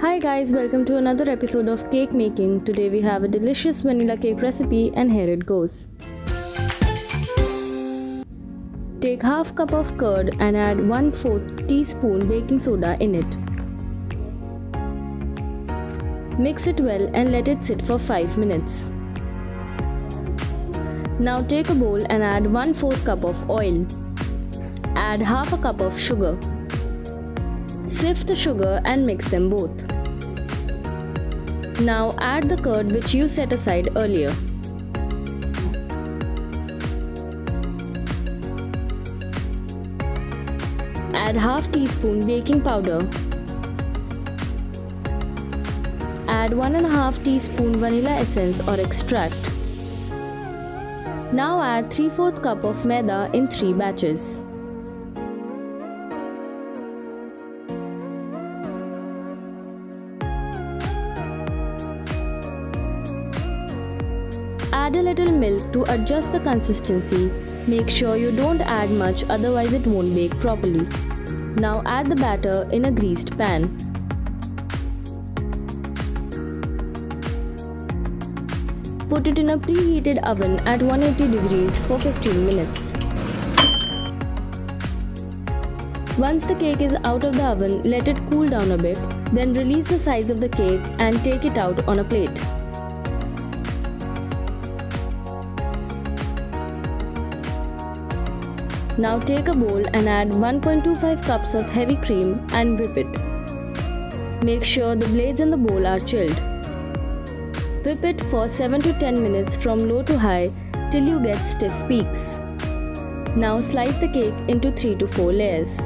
Hi guys, welcome to another episode of cake making. Today we have a delicious vanilla cake recipe and here it goes. Take half cup of curd and add 1/4 teaspoon baking soda in it. Mix it well and let it sit for 5 minutes. Now take a bowl and add 1/4 cup of oil. Add half a cup of sugar. Sift the sugar and mix them both. Now add the curd which you set aside earlier. Add half teaspoon baking powder. Add 1/2 teaspoon vanilla essence or extract. Now add 3/4 cup of maida in 3 batches. Add a little milk to adjust the consistency. Make sure you don't add much, otherwise it won't bake properly. Now add the batter in a greased pan. Put it in a preheated oven at 180 degrees for 15 minutes. Once the cake is out of the oven, let it cool down a bit. Then release the sides of the cake and take it out on a plate. Now take a bowl and add 1.25 cups of heavy cream and whip it. Make sure the blades in the bowl are chilled. Whip it for 7 to 10 minutes from low to high till you get stiff peaks. Now slice the cake into 3 to 4 layers.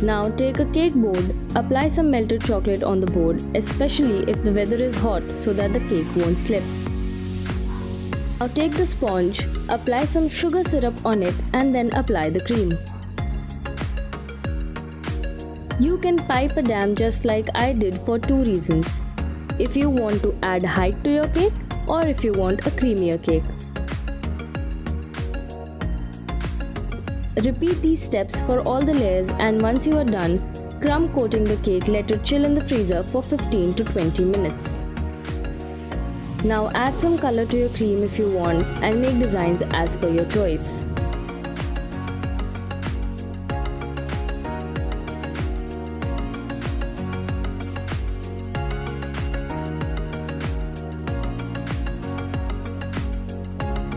Now take a cake board, apply some melted chocolate on the board, especially if the weather is hot so that the cake won't slip. Now take the sponge, apply some sugar syrup on it and then apply the cream. You can pipe a dam just like I did for 2 reasons. If you want to add height to your cake or if you want a creamier cake. Repeat these steps for all the layers and once you are done, crumb coating the cake, let it chill in the freezer for 15 to 20 minutes. Now add some color to your cream if you want and make designs as per your choice.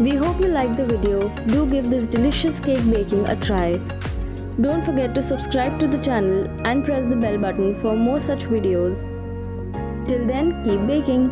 We hope you liked the video. Do give this delicious cake baking a try. Don't forget to subscribe to the channel and press the bell button for more such videos. Till then, keep baking.